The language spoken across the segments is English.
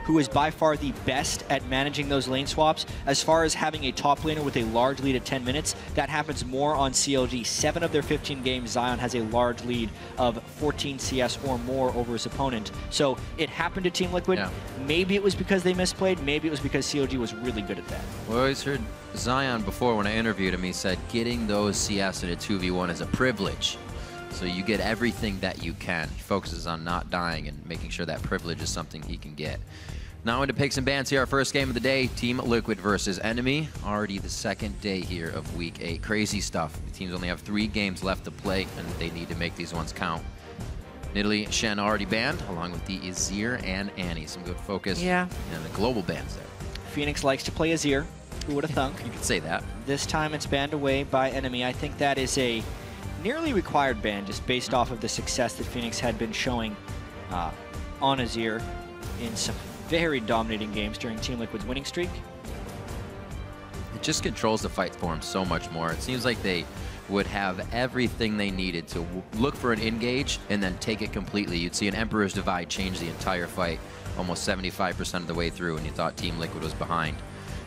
who is by far the best at managing those lane swaps. As far as having a top laner with a large lead at 10 minutes, that happens more on CLG. 7 of their 15 games, Zion has a large lead of 14 CS or more over his opponent. So it happened to Team Liquid. Yeah. Maybe it was because they misplayed. Maybe it was because CLG was really good at that. Well, I always heard Zion before when I interviewed him, he said getting those CS in a 2v1 is a privilege. So you get everything that you can. He focuses on not dying and making sure that privilege is something he can get. Now into picks and bans here. Our first game of the day, Team Liquid versus NME. Already the second day here of Week 8. Crazy stuff. The teams only have 3 games left to play, and they need to make these ones count. Nidalee, Shen already banned, along with the Azir and Annie. Some good focus. Yeah. And the global bans there. FeniX likes to play Azir. Who would have thunk? You could say that. This time it's banned away by NME. I think that is a nearly required ban, just based off of the success that FeniX had been showing on Azir in some very dominating games during Team Liquid's winning streak. It just controls the fight for him so much more. It seems like they would have everything they needed to look for an engage and then take it completely. You'd see an Emperor's Divide change the entire fight almost 75% of the way through, and you thought Team Liquid was behind.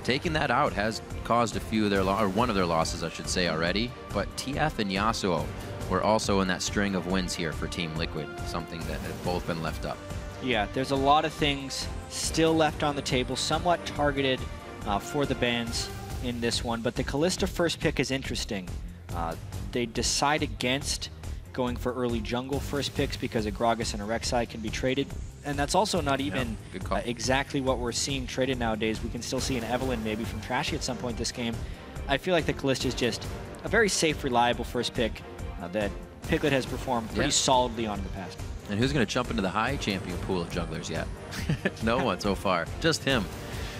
Taking that out has caused a few of their or one of their losses, I should say, already. But TF and Yasuo were also in that string of wins here for Team Liquid, something that had both been left up. Yeah, there's a lot of things still left on the table, somewhat targeted for the bans in this one. But the Kalista first pick is interesting. They decide against going for early jungle first picks because a Gragas and a Rek'Sai can be traded. And that's also not even exactly what we're seeing traded nowadays. We can still see an Evelynn maybe from Trashy at some point this game. I feel like the Kalista is just a very safe, reliable first pick that Piglet has performed pretty solidly on in the past. And who's going to jump into the high champion pool of junglers yet? No one so far, just him.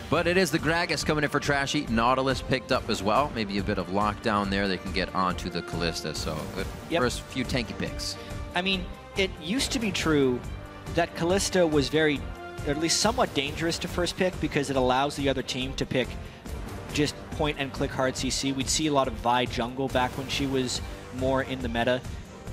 But it is the Gragas coming in for Trashy. Nautilus picked up as well. Maybe a bit of lockdown there. They can get onto the Kalista. So good first few tanky picks. I mean, it used to be true that Kalista was very, or at least somewhat dangerous to first pick because it allows the other team to pick just point and click hard CC. We'd see a lot of Vi jungle back when she was more in the meta.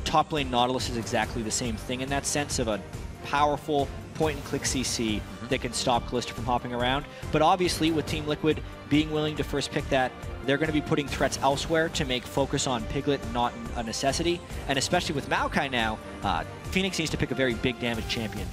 Top lane Nautilus is exactly the same thing in that sense of a powerful point and click CC that can stop Kalista from hopping around. But obviously with Team Liquid being willing to first pick that, they're going to be putting threats elsewhere to make focus on Piglet not a necessity. And especially with Maokai now, FeniX needs to pick a very big damage champion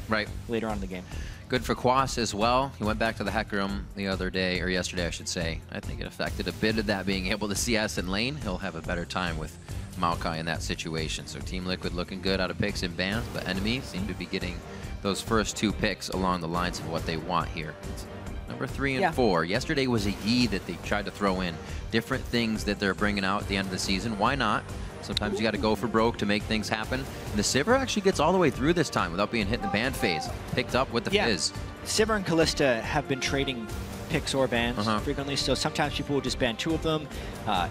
later on in the game. Good for Quas as well. He went back to the Heck Room the other day, or yesterday I should say. I think it affected a bit of that, being able to CS in lane. He'll have a better time with Maokai in that situation. So Team Liquid looking good out of picks and bans, but NME seem to be getting those first 2 picks along the lines of what they want here. It's number 3 and 4. Yesterday was a Yi that they tried to throw in. Different things that they're bringing out at the end of the season. Why not? Sometimes you got to go for broke to make things happen. And the Sivir actually gets all the way through this time without being hit in the ban phase. Picked up with the Fizz. Sivir and Kalista have been trading picks or bans frequently, so sometimes people will just ban 2 of them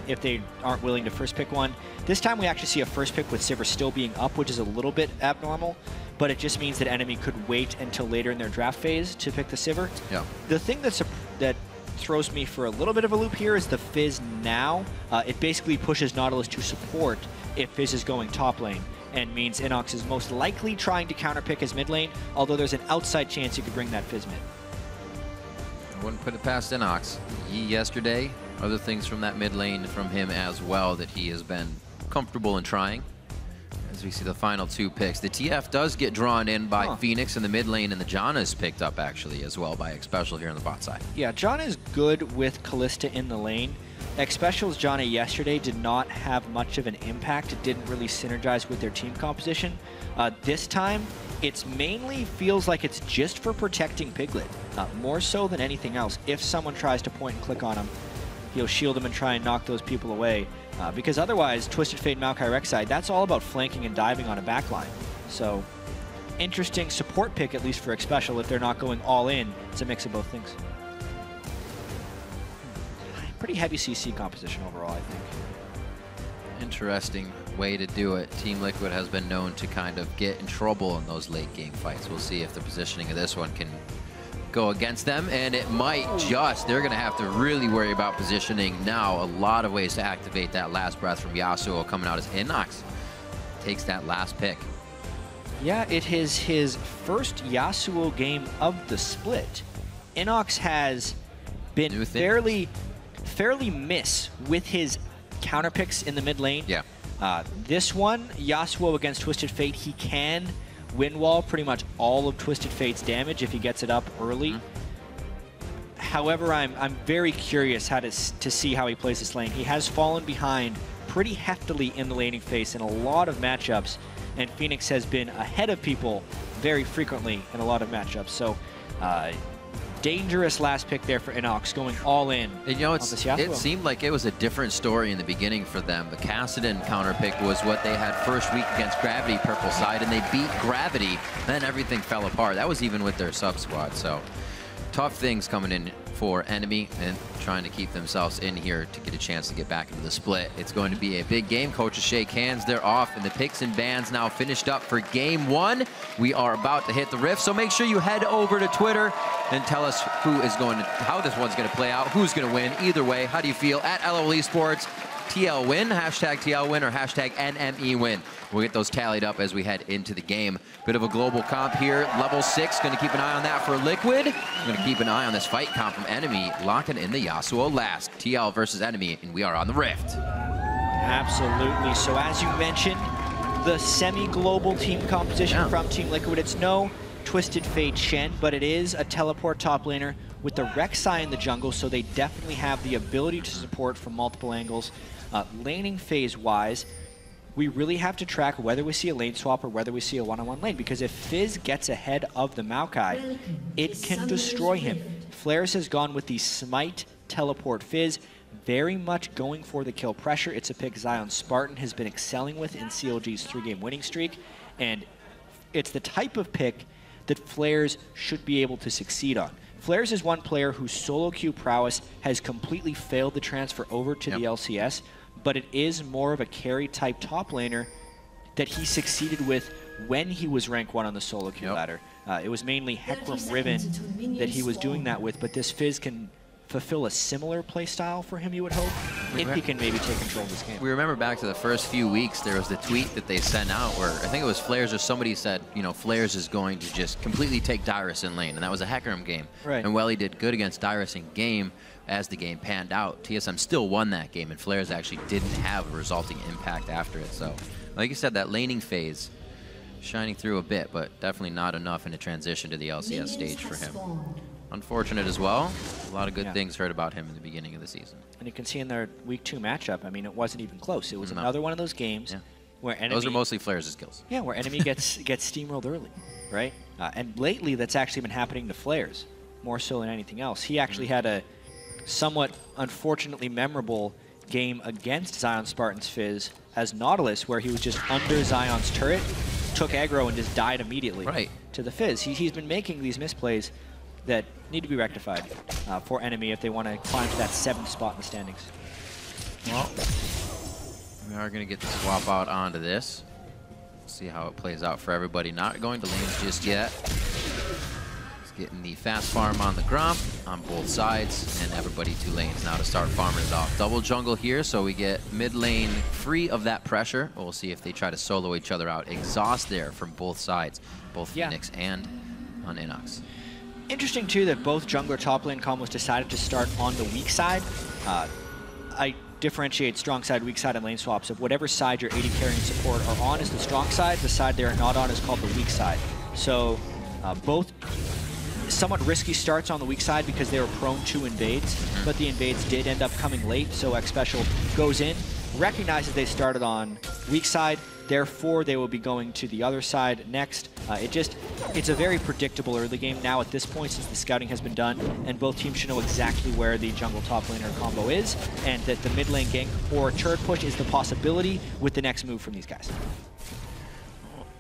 if they aren't willing to first pick one. This time we actually see a first pick with Sivir still being up, which is a little bit abnormal, but it just means that NME could wait until later in their draft phase to pick the Sivir. Yeah. The thing that throws me for a little bit of a loop here is the Fizz now. It basically pushes Nautilus to support if Fizz is going top lane, and means innoX is most likely trying to counterpick his mid lane, although there's an outside chance you could bring that Fizz mid. I wouldn't put it past innoX. Yi yesterday, other things from that mid lane from him as well that he has been comfortable in trying. As we see the final 2 picks. The TF does get drawn in by FeniX in the mid lane, and the Janna is picked up actually as well by Xpecial here on the bot side. Yeah, Janna is good with Kalista in the lane. Xpecial's Janna yesterday did not have much of an impact. It didn't really synergize with their team composition. This time, it mainly feels like it's just for protecting Piglet, more so than anything else. If someone tries to point and click on him, he'll shield him and try and knock those people away. Because otherwise, Twisted Fate, Maokai, Rek'Sai, that's all about flanking and diving on a backline. So, interesting support pick, at least for Xpecial, if they're not going all in. It's a mix of both things. Pretty heavy CC composition overall, I think. Interesting way to do it. Team Liquid has been known to kind of get in trouble in those late game fights. We'll see if the positioning of this one can go against them, and it might just. They're going to have to really worry about positioning now. A lot of ways to activate that last breath from Yasuo coming out as innoX takes that last pick. Yeah, it is his first Yasuo game of the split. innoX has been fairly miss with his counter picks in the mid lane. Yeah. This one, Yasuo against Twisted Fate, he can win wall pretty much all of Twisted Fate's damage if he gets it up early. However, I'm very curious how to see how he plays this lane. He has fallen behind pretty heftily in the laning phase in a lot of matchups, and FeniX has been ahead of people very frequently in a lot of matchups. So, dangerous last pick there for innoX, going all in. And you know, it seemed like it was a different story in the beginning for them. The Kassadin counter pick was what they had first week against Gravity purple side, and they beat Gravity. Then everything fell apart. That was even with their sub squad. So tough things coming in for NME and trying to keep themselves in here to get a chance to get back into the split. It's going to be a big game. Coaches shake hands. They're off, and the picks and bans now finished up for game 1. We are about to hit the rift, so make sure you head over to Twitter and tell us how this one's going to play out, who's going to win. Either way, how do you feel? At LOL Esports, TL win, hashtag TL win, or hashtag NME win. We'll get those tallied up as we head into the game. Bit of a global comp here. Level 6, going to keep an eye on that for Liquid. Going to keep an eye on this fight comp from NME, locking in the Yasuo last. TL versus NME, and we are on the rift. Absolutely. So as you mentioned, the semi-global team composition from Team Liquid. It's no Twisted Fate Shen, but it is a teleport top laner with the Rek'Sai in the jungle, so they definitely have the ability to support from multiple angles. Laning phase-wise, we really have to track whether we see a lane swap or whether we see a one-on-one lane, because if Fizz gets ahead of the Maokai, it can destroy him. Flaresz has gone with the Smite teleport Fizz, very much going for the kill pressure. It's a pick Zion Spartan has been excelling with in CLG's 3-game winning streak, and it's the type of pick that Flaresz should be able to succeed on. Flaresz is one player whose solo queue prowess has completely failed the transfer over to the LCS, but it is more of a carry-type top laner that he succeeded with when he was rank 1 on the solo queue ladder. It was mainly Hecarim Riven that he was doing that with, but this Fizz can fulfill a similar playstyle for him, you would hope, if he can maybe take control of this game. We remember back to the first few weeks, there was the tweet that they sent out where I think it was Flaresz or somebody said, you know, Flaresz is going to just completely take Dyrus in lane, and that was a Hecarim game. Right. And while he did good against Dyrus in game, as the game panned out, TSM still won that game, and Flaresz actually didn't have a resulting impact after it. So, like you said, that laning phase shining through a bit, but definitely not enough in a transition to the LCS stage for him. Unfortunate as well. A lot of good things heard about him in the beginning of the season. And you can see in their week 2 matchup, I mean, it wasn't even close. It was another one of those games where NME... Those are mostly Flaresz's kills. Yeah, where NME gets steamrolled early, right? And lately, that's actually been happening to Flaresz, more so than anything else. He actually had a somewhat unfortunately memorable game against Zion Spartan's Fizz as Nautilus, where he was just under Zion's turret, took aggro, and just died immediately to the Fizz. He's been making these misplays that need to be rectified for NME if they want to climb to that 7th spot in the standings. Well, we are going to get the swap out onto this. See how it plays out for everybody. Not going to lanes just yet. Just getting the fast farm on the Gromp on both sides, and everybody 2 lanes now to start farming it off. Double jungle here, so we get mid lane free of that pressure. We'll see if they try to solo each other out. Exhaust there from both sides, both FeniX and on innoX. Interesting, too, that both jungler top lane combos decided to start on the weak side. I differentiate strong side, weak side, and lane swaps. Of whatever side your AD carry and support are on is the strong side. The side they are not on is called the weak side. So both somewhat risky starts on the weak side because they were prone to invades, but the invades did end up coming late, so Xpecial goes in, recognizes they started on weak side, therefore they will be going to the other side next. It's a very predictable early game now at this point, since the scouting has been done, and both teams should know exactly where the jungle top laner combo is, and that the mid lane gank or turret push is the possibility with the next move from these guys.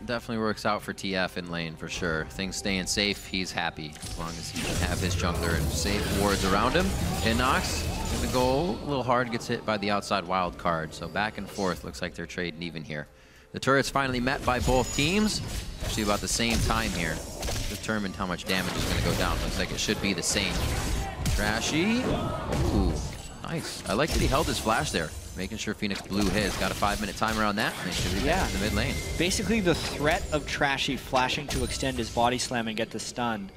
Definitely works out for TF in lane for sure. Things staying safe, he's happy as long as he can have his jungler and safe wards around him. innoX in the goal, a little hard, gets hit by the outside wild card. So back and forth, looks like they're trading even here. The turret's finally met by both teams. Actually about the same time here. Determined how much damage is going to go down. Looks like it should be the same. Trashy. Ooh, nice. I like that he held his flash there. making sure FeniX blew his. Got a 5-minute timer on that, and they should be back in the mid lane. Basically, the threat of Trashy flashing to extend his body slam and get the stun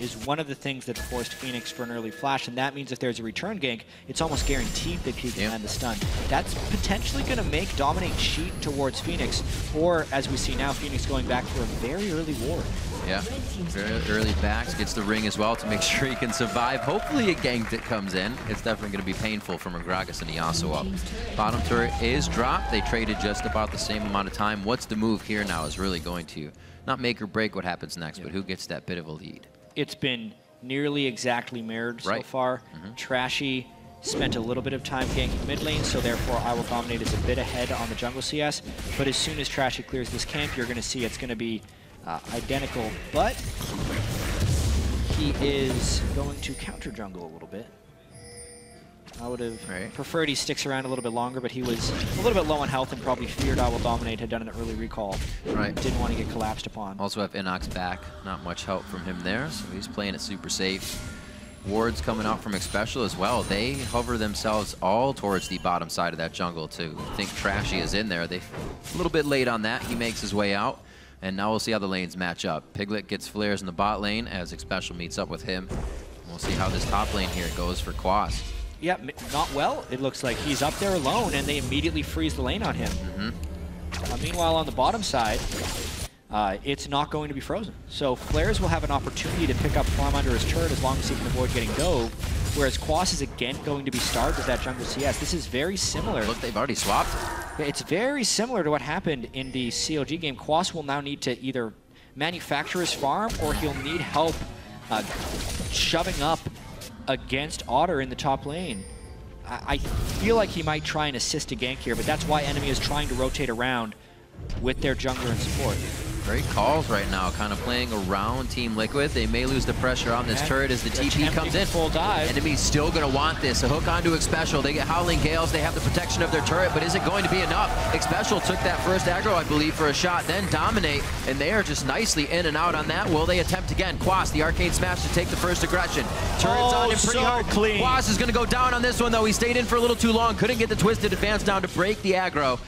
is one of the things that forced FeniX for an early flash, and that means if there's a return gank, it's almost guaranteed that he can land the stun. That's potentially going to make Dominate cheat towards FeniX, or as we see now, FeniX going back for a very early ward. Yeah, very early backs, gets the ring as well to make sure he can survive. Hopefully a gank that comes in. It's definitely going to be painful from a Gragas and a yasuo up. Bottom turret is dropped. They traded just about the same amount of time. What's the move here now is really going to not make or break what happens next, but who gets that bit of a lead. It's been nearly exactly mirrored so far. Trashy spent a little bit of time ganking mid lane, so therefore IWillDominate is a bit ahead on the jungle CS. But as soon as Trashy clears this camp, you're going to see it's going to be identical. But he is going to counter jungle a little bit. I would have preferred he sticks around a little bit longer, but he was a little bit low on health and probably feared IWillDominate had done an early recall. Didn't want to get collapsed upon. Also have innoX back. Not much help from him there, so he's playing it super safe. Wards coming out from Xpecial as well. They hover themselves all towards the bottom side of that jungle to think Trashy is in there. They a little bit late on that. He makes his way out, and now we'll see how the lanes match up. Piglet gets Flaresz in the bot lane as Xpecial meets up with him. We'll see how this top lane here goes for Quas. Yeah, not well. It looks like he's up there alone, and they immediately freeze the lane on him. Meanwhile, on the bottom side, it's not going to be frozen. So Flaresz will have an opportunity to pick up farm under his turret as long as he can avoid getting dove, whereas Quas is again going to be starved with that jungle CS. This is very similar. Look, they've already swapped. It's very similar to what happened in the CLG game. Quas will now need to either manufacture his farm, or he'll need help shoving up against Otter in the top lane. I feel like he might try and assist a gank here, but that's why NME is trying to rotate around with their jungler and support. Great calls right now, kind of playing around Team Liquid. They may lose the pressure on this turret as the TP comes in. Full dive. Enemy's still going to want this. A hook onto Xpecial. They get Howling Gales. They have the protection of their turret, but is it going to be enough? Xpecial took that first aggro, I believe, for a shot. Then Dominate, and they are just nicely in and out on that. Will they attempt again? Quas, the arcane smash to take the first aggression. Turret's on him pretty hard. Clean. Quas is going to go down on this one, though. He stayed in for a little too long. Couldn't get the twisted advance down to break the aggro.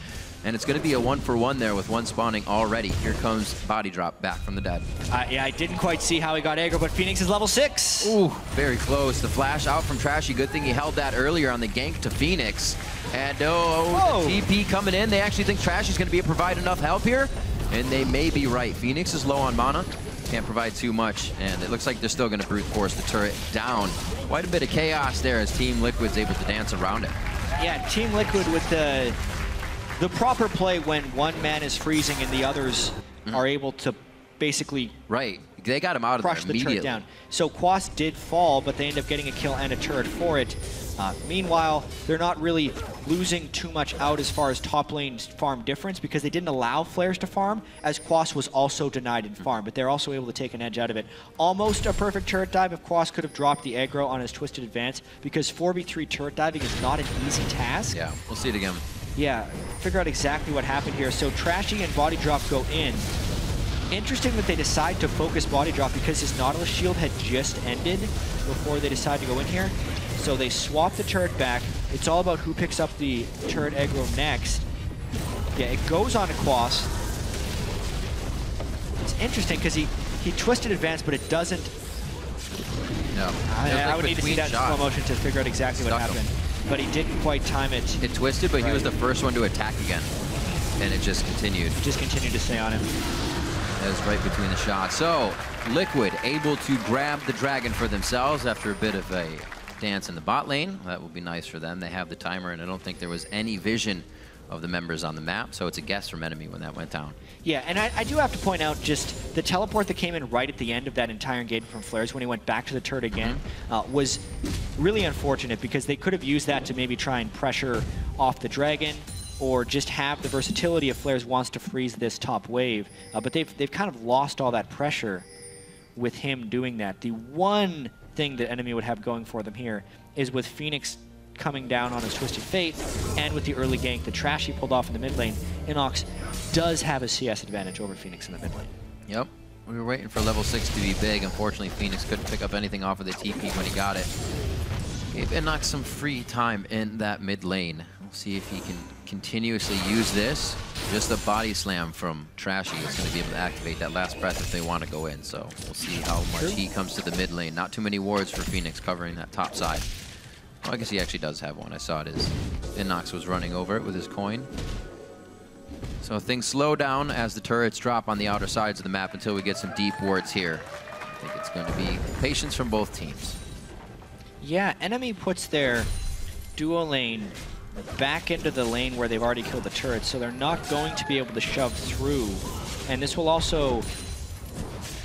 And it's going to be a 1-for-1 there with one spawning already. Here comes Bodydrop back from the dead. Yeah, I didn't quite see how he got aggro, but FeniX is level 6. Ooh, very close. The flash out from Trashy. Good thing he held that earlier on the gank to FeniX. And the TP coming in. They actually think Trashy's going to be able to provide enough help here. And they may be right. FeniX is low on mana. Can't provide too much. And it looks like they're still going to brute force the turret down. Quite a bit of chaos there as Team Liquid's able to dance around it. Yeah, Team Liquid with the proper play when one man is freezing and the others are able to basically they got him out of there immediately. Crush the turret down. So Quas did fall, but they end up getting a kill and a turret for it. Meanwhile, they're not really losing too much out as far as top lane farm difference because they didn't allow Flaresz to farm, as Quas was also denied in farm, but they're also able to take an edge out of it. Almost a perfect turret dive if Quas could have dropped the aggro on his twisted advance, because 4v3 turret diving is not an easy task. Yeah, we'll see it again. Yeah, figure out exactly what happened here. So Trashy and Bodydrop go in. Interesting that they decide to focus Bodydrop because his Nautilus shield had just ended before they decide to go in here. So they swap the turret back. It's all about who picks up the turret aggro next. Yeah, it goes on to Quas. It's interesting because he twisted advance, but it doesn't. No. I would need to see that in slow motion to figure out exactly what happened. But he didn't quite time it. It twisted, but he was the first one to attack again. And it just continued. Just continued to stay on him. That was right between the shots. So, Liquid able to grab the dragon for themselves after a bit of a dance in the bot lane. That will be nice for them. They have the timer, and I don't think there was any vision of the members on the map, so it's a guess from NME when that went down. Yeah, and I do have to point out just the teleport that came in right at the end of that entire engagement from Flaresz when he went back to the turret again was really unfortunate because they could have used that to maybe try and pressure off the dragon or just have the versatility if Flaresz wants to freeze this top wave. But they've kind of lost all that pressure with him doing that. The one thing that NME would have going for them here is with FeniX coming down on his Twisted Fate, and with the early gank that Trashy pulled off in the mid lane, innoX does have a CS advantage over FeniX in the mid lane. Yep. We were waiting for level 6 to be big. Unfortunately, FeniX couldn't pick up anything off of the TP when he got it. Gave innoX some free time in that mid lane. We'll See if he can continuously use this. Just a body slam from Trashy is going to be able to activate that last breath if they want to go in. So we'll see how much he comes to the mid lane. Not too many wards for FeniX covering that top side. Well, I guess he actually does have one. I saw it as innoX was running over it with his coin. So things slow down as the turrets drop on the outer sides of the map until we get some deep wards here. I think it's going to be patience from both teams. Yeah, NME puts their duo lane back into the lane where they've already killed the turrets, so they're not going to be able to shove through. And this will also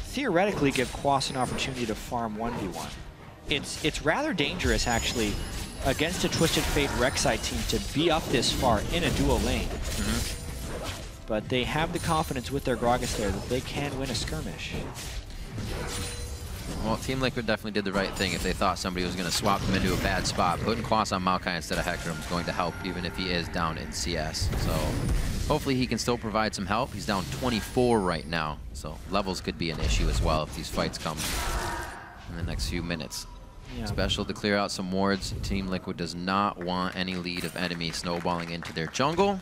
theoretically give Quas an opportunity to farm 1v1. It's rather dangerous, actually, against a Twisted Fate Rek'Sai team to be up this far in a duo lane. But they have the confidence with their Gragas there that they can win a skirmish. Well, Team Liquid definitely did the right thing if they thought somebody was going to swap them into a bad spot. Putting Quas on Maokai instead of Hecarim is going to help, even if he is down in CS. So hopefully he can still provide some help. He's down 24 right now, so levels could be an issue as well if these fights come in the next few minutes. Yeah. Xpecial to clear out some wards. Team Liquid does not want any lead of enemy snowballing into their jungle.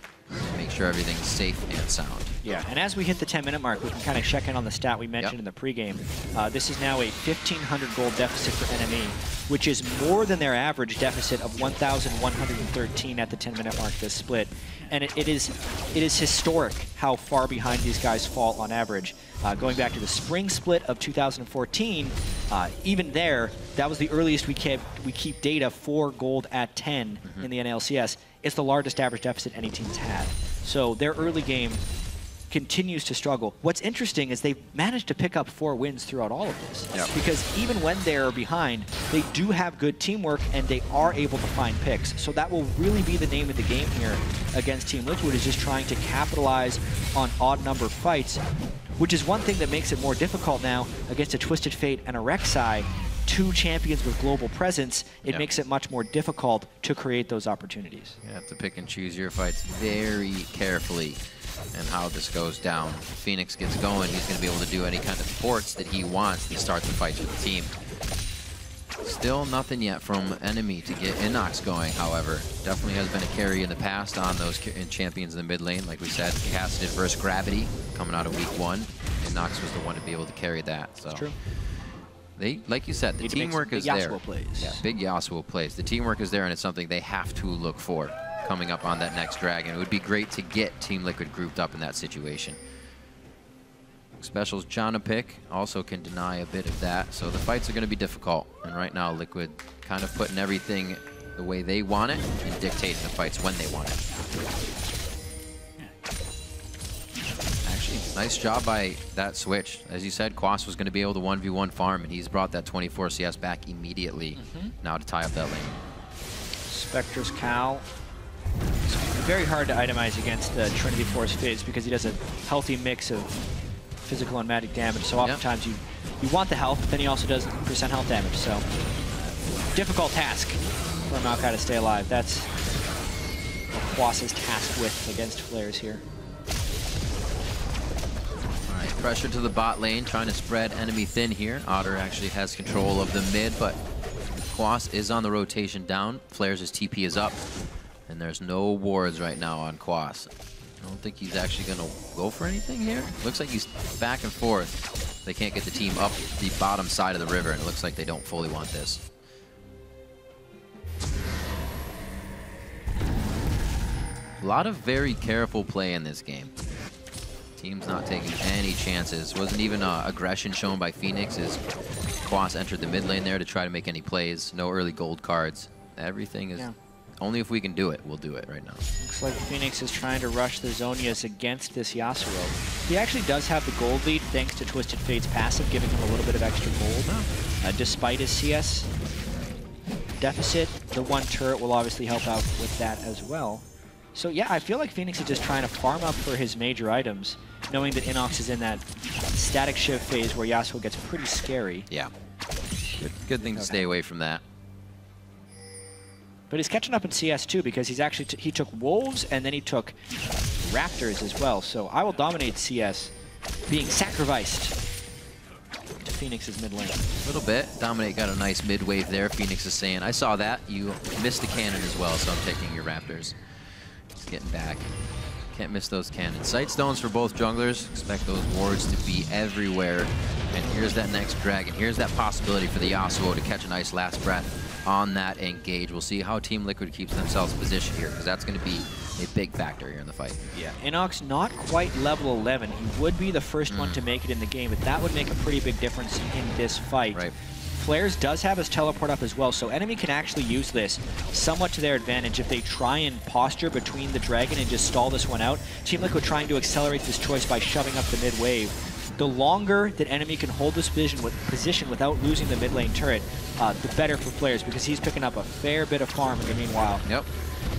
Make sure everything's safe and sound. Yeah, and as we hit the 10-minute mark, we can kind of check in on the stat we mentioned in the pregame. This is now a 1,500 gold deficit for NME, which is more than their average deficit of 1,113 at the 10-minute mark this split. And it is historic how far behind these guys fall on average. Going back to the spring split of 2014, even there, that was the earliest we keep data for gold at 10 in the NLCS. It's the largest average deficit any team's had. So their early game continues to struggle. What's interesting is they've managed to pick up 4 wins throughout all of this. Because even when they're behind, they do have good teamwork and they are able to find picks. So that will really be the name of the game here against Team Liquid, is just trying to capitalize on odd-numbered fights, which is one thing that makes it more difficult now against a Twisted Fate and a Rek'Sai. 2 champions with global presence, it makes it much more difficult to create those opportunities. You have to pick and choose your fights very carefully and how this goes down. If FeniX gets going, he's going to be able to do any kind of ports that he wants to start the fights with the team. Still nothing yet from NME to get innoX going, however. Definitely has been a carry in the past on those champions in the mid lane. Like we said, casted versus Gravity coming out of week 1. innoX was the one to be able to carry that. So. That's true. They, like you said, the teamwork is there. Plays. Yeah, big yasuo plays. The teamwork is there, and it's something they have to look for coming up on that next dragon. It would be great to get Team Liquid grouped up in that situation. Xpecial's Janna pick also can deny a bit of that, so the fights are going to be difficult. And right now, Liquid kind of putting everything the way they want it and dictating the fights when they want it. Nice job by that switch. As you said, Quas was going to be able to 1v1 farm, and he's brought that 24 CS back immediately now to tie up that lane. Spectre's Cal. It's very hard to itemize against Trinity Force Fizz because he does a healthy mix of physical and magic damage. So oftentimes you want the health, but then he also does % health damage. So difficult task for Maokai to stay alive. That's what Quas is tasked with against Flaresz here. Pressure to the bot lane, trying to spread enemy thin here. Otter actually has control of the mid, but Quas is on the rotation down. Flaresz' TP is up, and there's no wards right now on Quas. I don't think he's actually going to go for anything here. Looks like he's back and forth. They can't get the team up the bottom side of the river, and it looks like they don't fully want this. A lot of very careful play in this game. Team's not taking any chances. Wasn't even aggression shown by FeniX as Quas entered the mid lane there to try to make any plays. No early gold cards. Everything is only if we can do it, we'll do it right now. Looks like FeniX is trying to rush the Zhonya's against this Yasuo. He actually does have the gold lead thanks to Twisted Fate's passive, giving him a little bit of extra gold. Despite his CS deficit, the one turret will obviously help out with that as well. So yeah, I feel like FeniX is just trying to farm up for his major items, knowing that innoX is in that static shiv phase where Yasuo gets pretty scary. Yeah. Good thing to stay away from that. But he's catching up in CS too, because he's actually he took Wolves and then he took Raptors as well. So IWillDominate CS being sacrificed to FeniX's mid lane. A little bit. Dominate got a nice mid wave there. FeniX is saying, I saw that. You missed the cannon as well, so I'm taking your Raptors. getting back. Can't miss those cannon. Sight stones for both junglers. Expect those wards to be everywhere. And here's that next dragon. Here's that possibility for the Yasuo to catch a nice last breath on that engage. We'll see how Team Liquid keeps themselves positioned here, because that's going to be a big factor here in the fight. Yeah, innoX not quite level 11. He would be the first one to make it in the game, but that would make a pretty big difference in this fight. Right. Flaresz does have his teleport up as well, so enemy can actually use this somewhat to their advantage if they try and posture between the dragon and just stall this one out. Team Liquid trying to accelerate this choice by shoving up the mid wave. The longer that enemy can hold this position without losing the mid lane turret, the better for Flaresz, because he's picking up a fair bit of farm in the meanwhile. Yep.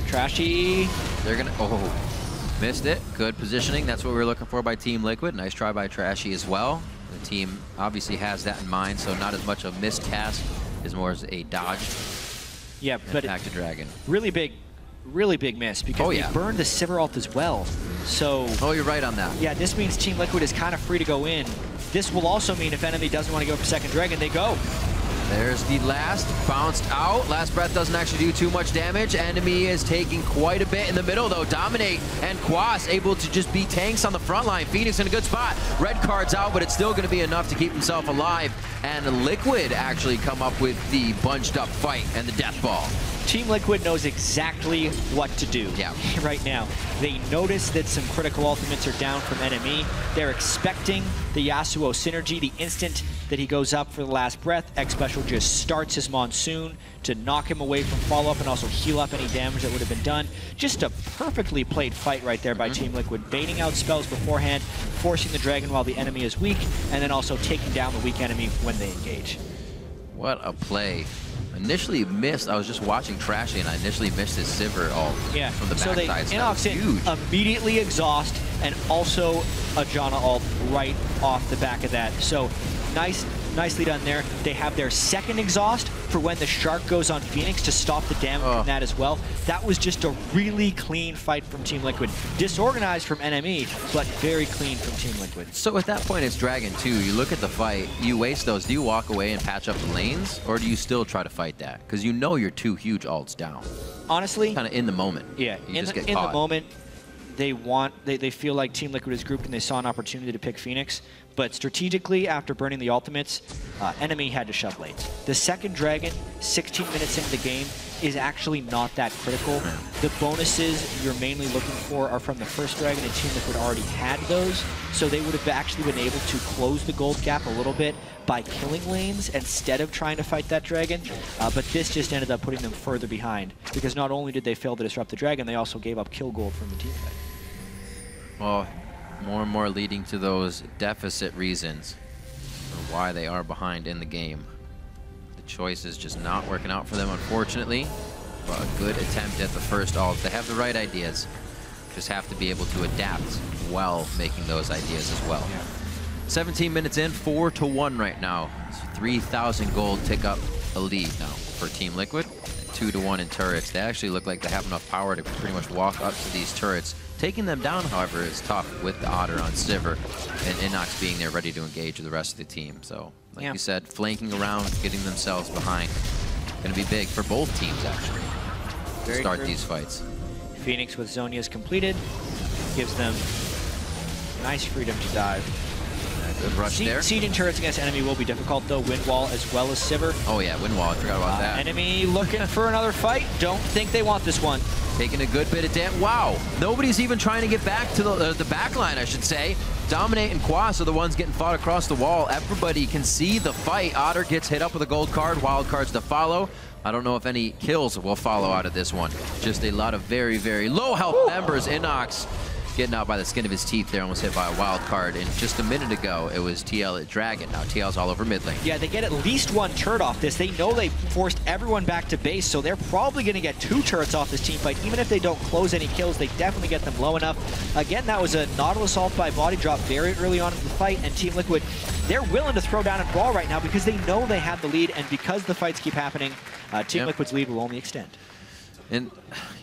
Trashy. They're gonna, oh, missed it. Good positioning. That's what we were looking for by Team Liquid. Nice try by Trashy as well. The team obviously has that in mind, so not as much a missed cast as more as a dodge. Yeah, but back to dragon. Really big miss, because they burned the Sivir ult as well. So. Oh, you're right on that. Yeah, this means Team Liquid is kind of free to go in. This will also mean if enemy doesn't want to go for second dragon, they go. There's the last, bounced out. Last breath doesn't actually do too much damage. Enemy is taking quite a bit in the middle though. Dominate and Quas able to just be tanks on the front line. FeniX in a good spot. Red card's out, but it's still going to be enough to keep himself alive. And Liquid actually come up with the bunched up fight and the death ball. Team Liquid knows exactly what to do right now. They notice that some critical ultimates are down from NME. They're expecting the Yasuo synergy. The instant that he goes up for the last breath, Xpecial just starts his Monsoon to knock him away from follow-up and also heal up any damage that would have been done. Just a perfectly played fight right there by Team Liquid, baiting out spells beforehand, forcing the dragon while the enemy is weak, and then also taking down the weak enemy when they engage. What a play. Initially missed, I was just watching Trashy and I initially missed his Sivir ult from the backside. So innoX in, immediately exhaust, and also a Janna ult right off the back of that. So nicely done there. They have their second exhaust for when the Shark goes on FeniX to stop the damage from that as well. That was just a really clean fight from Team Liquid. Disorganized from NME, but very clean from Team Liquid. So at that point, it's Dragon 2. You look at the fight, you waste those. Do you walk away and patch up the lanes, or do you still try to fight that? Because you know you're two huge ults down. Honestly, kind of in the moment. Yeah, in the moment, they feel like Team Liquid is grouped and they saw an opportunity to pick FeniX. But strategically, after burning the ultimates, enemy had to shove lanes. The second dragon, 16 minutes into the game, is actually not that critical. The bonuses you're mainly looking for are from the first dragon, and Team Liquid already had those, so they would have actually been able to close the gold gap a little bit by killing lanes instead of trying to fight that dragon. But this just ended up putting them further behind, because not only did they fail to disrupt the dragon, they also gave up kill gold from the team fight. Well, more and more leading to those deficit reasons for why they are behind in the game. The choice is just not working out for them, unfortunately. But a good attempt at the first ult. They have the right ideas. Just have to be able to adapt while making those ideas as well. 17 minutes in, 4-1 right now. So 3,000 gold tick up a lead now for Team Liquid. 2-1 in turrets. They actually look like they have enough power to pretty much walk up to these turrets. Taking them down, however, is tough with the otter on Sivir and innoX being there ready to engage with the rest of the team. So, like you said, flanking around, getting themselves behind. Going to be big for both teams, actually, to start these fights. FeniX with Zhonya's completed. Gives them nice freedom to dive. Good rush there. Sieging turrets against enemy will be difficult, though. Wind wall as well as Sivir. Oh, yeah, wind wall. I forgot about that. Enemy looking for another fight. Don't think they want this one. Taking a good bit of damage. Wow. Nobody's even trying to get back to the back line, I should say. Dominate and Quas are the ones getting fought across the wall. Everybody can see the fight. Otter gets hit up with a gold card. Wild cards to follow. I don't know if any kills will follow out of this one. Just a lot of very, very low health members. innoX getting out by the skin of his teeth there, almost hit by a wild card. And just a minute ago, it was TL at Dragon. Now TL's all over mid lane. Yeah, they get at least one turret off this. They know they forced everyone back to base, so they're probably going to get 2 turrets off this team fight. Even if they don't close any kills, they definitely get them low enough. Again, that was a Nautilus ult by Bodydrop very early on in the fight, and Team Liquid, they're willing to throw down and brawl right now because they know they have the lead, and because the fights keep happening, Team Liquid's lead will only extend. And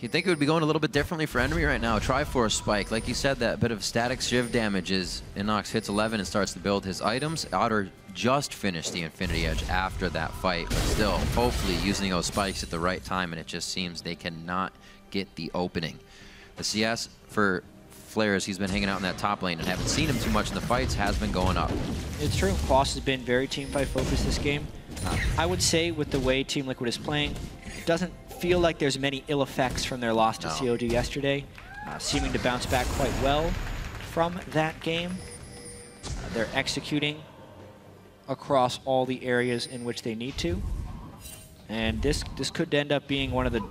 you'd think it would be going a little bit differently for enemy right now. Triforce spike. Like you said, that bit of static shiv damages. innoX hits 11 and starts to build his items. Otter just finished the Infinity Edge after that fight, but still, hopefully using those spikes at the right time, and it just seems they cannot get the opening. The CS for Flaresz, he's been hanging out in that top lane and haven't seen him too much in the fights, has been going up. It's true. Quas has been very teamfight focused this game. I would say with the way Team Liquid is playing, doesn't feel like there's many ill effects from their loss to COD yesterday. Seeming to bounce back quite well from that game. They're executing across all the areas in which they need to. And this could end up being one of the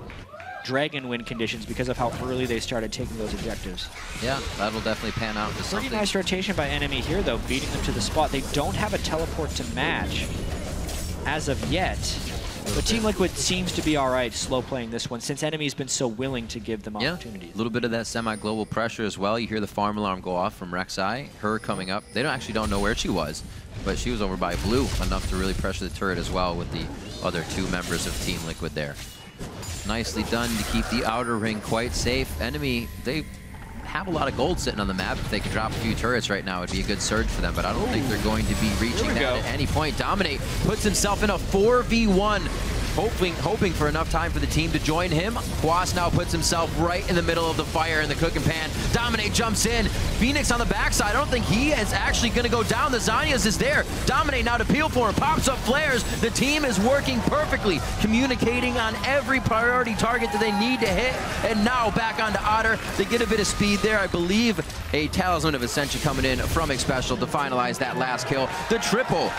Dragon win conditions because of how early they started taking those objectives. Yeah, that'll definitely pan out to something. Pretty nice rotation by NME here, though, beating them to the spot. They don't have a teleport to match as of yet. But Team Liquid seems to be all right slow playing this one since NME's been so willing to give them opportunities. A little bit of that semi-global pressure as well. You hear the farm alarm go off from Rek'Sai, her coming up. They actually don't know where she was, but she was over by blue enough to really pressure the turret as well with the other two members of Team Liquid there. Nicely done to keep the outer ring quite safe. NME, they have a lot of gold sitting on the map. If they could drop a few turrets right now, it'd be a good surge for them, but I don't think they're going to be reaching that at any point. Dominate puts himself in a 4v1, hoping for enough time for the team to join him. Quas now puts himself right in the middle of the fire in the cooking pan. Dominate jumps in. FeniX on the backside. I don't think he is actually going to go down. The Zanyas is there. Dominate now to peel for him. Pops up Flaresz. The team is working perfectly, communicating on every priority target that they need to hit. And now back onto Otter. They get a bit of speed there. I believe a Talisman of Ascension coming in from Xpecial to finalize that last kill. The triple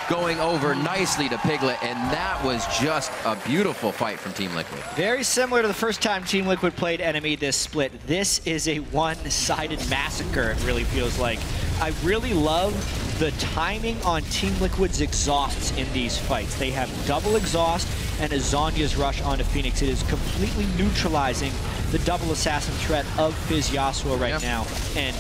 going over nicely to Piglet, and that was just a beautiful fight from Team Liquid. Very similar to the first time Team Liquid played NME this split. This is a one-sided massacre, it really feels like. I really love the timing on Team Liquid's exhausts in these fights. They have double exhaust and a Zhonya's rush onto FeniX. It is completely neutralizing the double assassin threat of Fizz Yasuo right now. And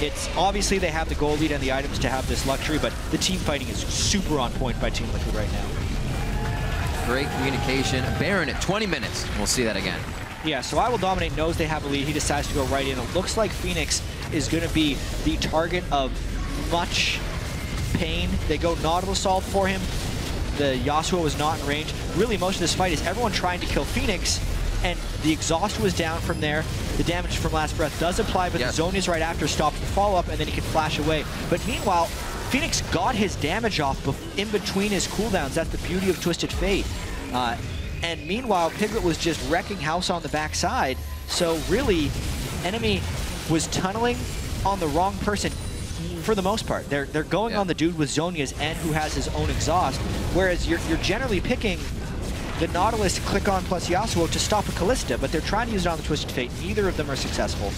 it's obviously they have the gold lead and the items to have this luxury, but the team fighting is super on point by Team Liquid right now. Great communication. Baron at 20 minutes. We'll see that again. Yeah, so IWillDominate knows they have a lead. He decides to go right in. It looks like FeniX is going to be the target of much pain. They go Nautilus ult for him. The Yasuo was not in range. Really, most of this fight is everyone trying to kill FeniX, and the exhaust was down from there. The damage from Last Breath does apply, but the zone is right after, stops the follow-up, and then he can flash away. But meanwhile, FeniX got his damage off in between his cooldowns. That's the beauty of Twisted Fate. And meanwhile, Piglet was just wrecking house on the backside. So really, NME was tunneling on the wrong person for the most part. They're going on the dude with Zhonya's and who has his own exhaust, whereas you're generally picking the Nautilus click-on plus Yasuo to stop a Kalista, but they're trying to use it on the Twisted Fate. Neither of them are successful,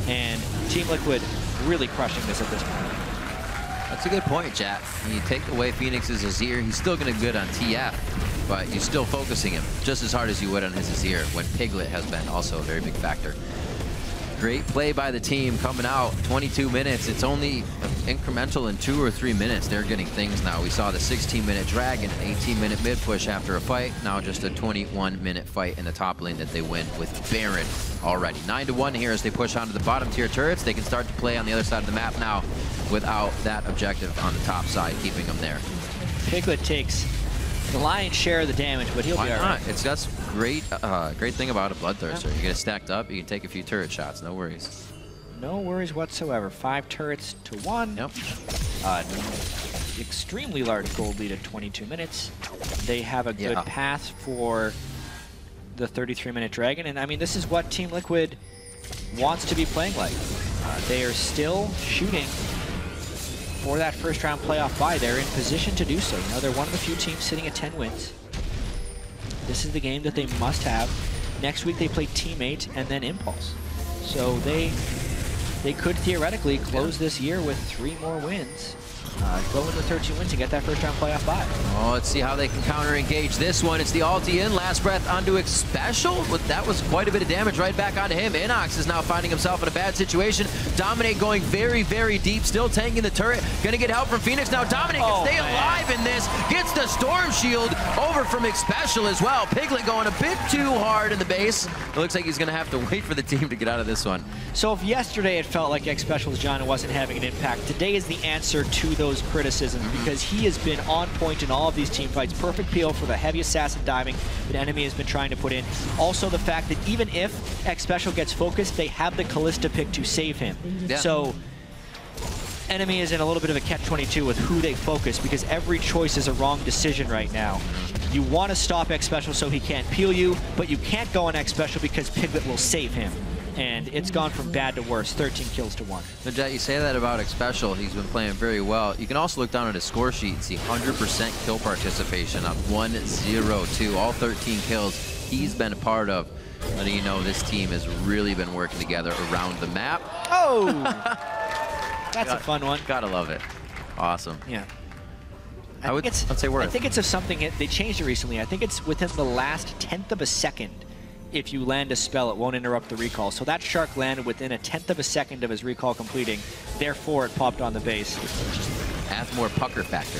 and Team Liquid really crushing this at this point. That's a good point, Jatt. When you take away FeniX's Azir, he's still going to be good on TF, but you're still focusing him just as hard as you would on his Azir when Piglet has been also a very big factor. Great play by the team coming out. 22 minutes. It's only incremental in 2 or 3 minutes. They're getting things now. We saw the 16-minute Dragon, an 18-minute mid push after a fight. Now just a 21-minute fight in the top lane that they win with Baron already. 9-1 here as they push onto the bottom tier turrets. They can start to play on the other side of the map now without that objective on the top side, keeping them there. Piglet takes the lion's share of the damage, but he'll be all right. It's got great thing about a Bloodthirster. You get it stacked up, you can take a few turret shots, no worries. No worries whatsoever. 5 turrets to 1. Yep. Extremely large gold lead at 22 minutes. They have a good path for the 33-minute Dragon, and I mean, this is what Team Liquid wants to be playing like. They are still shooting for that first round playoff bye. They're in position to do so. You know, they're one of the few teams sitting at 10 wins. This is the game that they must have. Next week they play Teammate and then Impulse. So they could theoretically close this year with 3 more wins. Go into 13 wins and get that first round playoff bye. Oh, let's see how they can counter-engage this one. It's the ulti in, Last Breath onto Xpecial. That was quite a bit of damage right back onto him. innoX is now finding himself in a bad situation. Dominate going very, very deep, still tanking the turret. Gonna get help from FeniX now. Dominate can stay alive in this. Gets the Storm Shield over from Xpecial as well. Piglet going a bit too hard in the base. It looks like he's gonna have to wait for the team to get out of this one. So if yesterday it felt like Xpecial's Janna wasn't having an impact, today is the answer to those criticisms because he has been on point in all of these team fights. Perfect peel for the heavy assassin diving that NME has been trying to put in. Also the fact that even if Xpecial gets focused, they have the Kalista pick to save him. Yeah. So NME is in a little bit of a catch-22 with who they focus because every choice is a wrong decision right now. You want to stop Xpecial so he can't peel you, but you can't go on Xpecial because Piglet will save him. And it's gone from bad to worse, 13 kills to 1. So Jatt, you say that about Xpecial, he's been playing very well. You can also look down at his score sheet and see 100% kill participation on 1-0-2, all 13 kills he's been a part of. Letting you know this team has really been working together around the map. Oh! That's a fun one. Gotta love it. Awesome. Yeah. I'd say worth. I think it's of something, they changed it recently. I think it's within the last 1/10 of a second. If you land a spell, it won't interrupt the recall. So that shark landed within 1/10 of a second of his recall completing. Therefore, it popped on the base. Adds more pucker factor.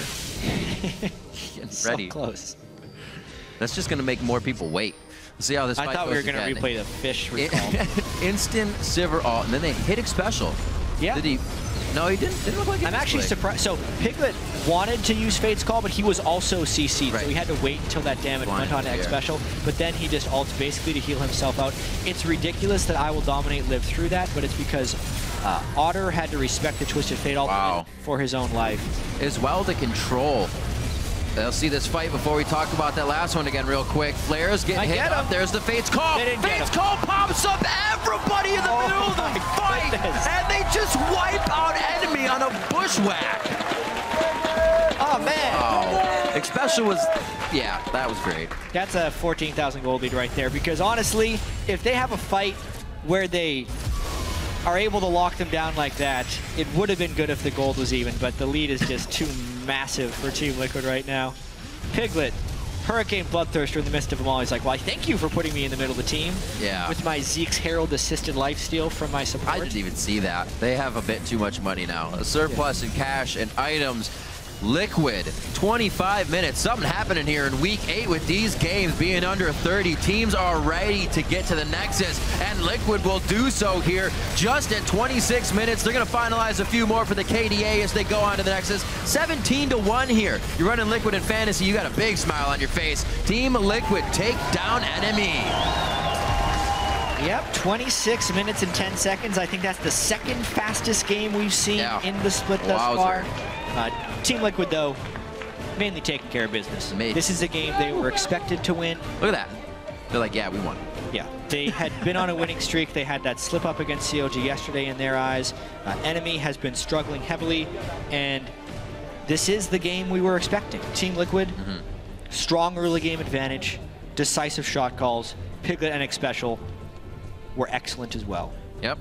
So ready. Close. That's just gonna make more people wait. See how this fight I thought we were gonna again. replay the fish recall. Instant Sivir ult, and then they hit Xpecial. Yeah. Did he? No, he didn't. Didn't look like he I'm did actually play. surprised. So Piglet wanted to use Fate's Call, but he was also CC'd, Right. so he had to wait until that damage went on to Xpecial. But then he just ults basically to heal himself out. It's ridiculous that IWillDominate lived through that, but it's because Otter had to respect the Twisted Fate ult for his own life. As well to control. They'll see this fight before we talk about that last one again real quick. Flaresz getting hit up. There's the Fate's Call. Fate's Call pops up everybody in the middle of the fight. And they just wipe out enemy on a bushwhack. Oh, man. Oh. Xpecial was, yeah, that was great. That's a 14,000 gold lead right there, because honestly, if they have a fight where they are able to lock them down like that, it would have been good if the gold was even, but the lead is just too massive for Team Liquid right now. Piglet, Hurricane Bloodthirster in the midst of them all. He's like, well, I thank you for putting me in the middle of the team. Yeah. With my Zeke's Herald assisted lifesteal from my support. I didn't even see that. They have a bit too much money now. A surplus in cash and items. Liquid, 25 minutes. Something happening here in week 8 with these games being under 30. Teams are ready to get to the Nexus, and Liquid will do so here just at 26 minutes. They're going to finalize a few more for the KDA as they go on to the Nexus. 17-1 here. You're running Liquid in fantasy. You got a big smile on your face. Team Liquid take down NME. Yep, 26 minutes and 10 seconds. I think that's the second fastest game we've seen in the split thus far. Team Liquid, though, mainly taking care of business. This is a game they were expected to win. Look at that. They're like, yeah, we won. Yeah, they had been on a winning streak. They had that slip up against COG yesterday in their eyes. NME has been struggling heavily, and this is the game we were expecting. Team Liquid, strong early game advantage, decisive shot calls. Piglet and Xpecial were excellent as well. Yep.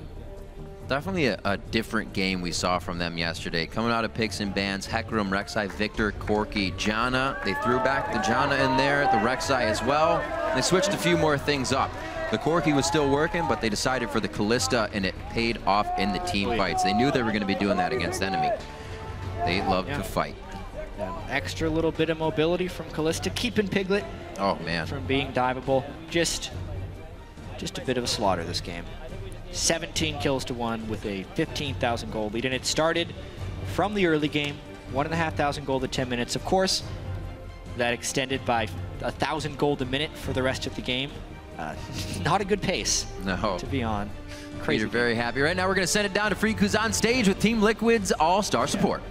Definitely a different game we saw from them yesterday. Coming out of picks and bans, Hecarim, Rek'Sai, Victor, Corki, Janna. They threw back the Janna in there, the Rek'Sai as well. They switched a few more things up. The Corki was still working, but they decided for the Kalista, and it paid off in the team fights. They knew they were going to be doing that against NME. They love to fight. Extra little bit of mobility from Kalista, keeping Piglet from being diveable. Just a bit of a slaughter this game. 17 kills to 1 with a 15,000 gold lead, and it started from the early game. 1,500 gold at 10 minutes. Of course, that extended by 1,000 gold a minute for the rest of the game. Not a good pace to be on. Crazy. You're very happy. Right now, we're going to send it down to Freak, who's on stage with Team Liquid's All-Star support.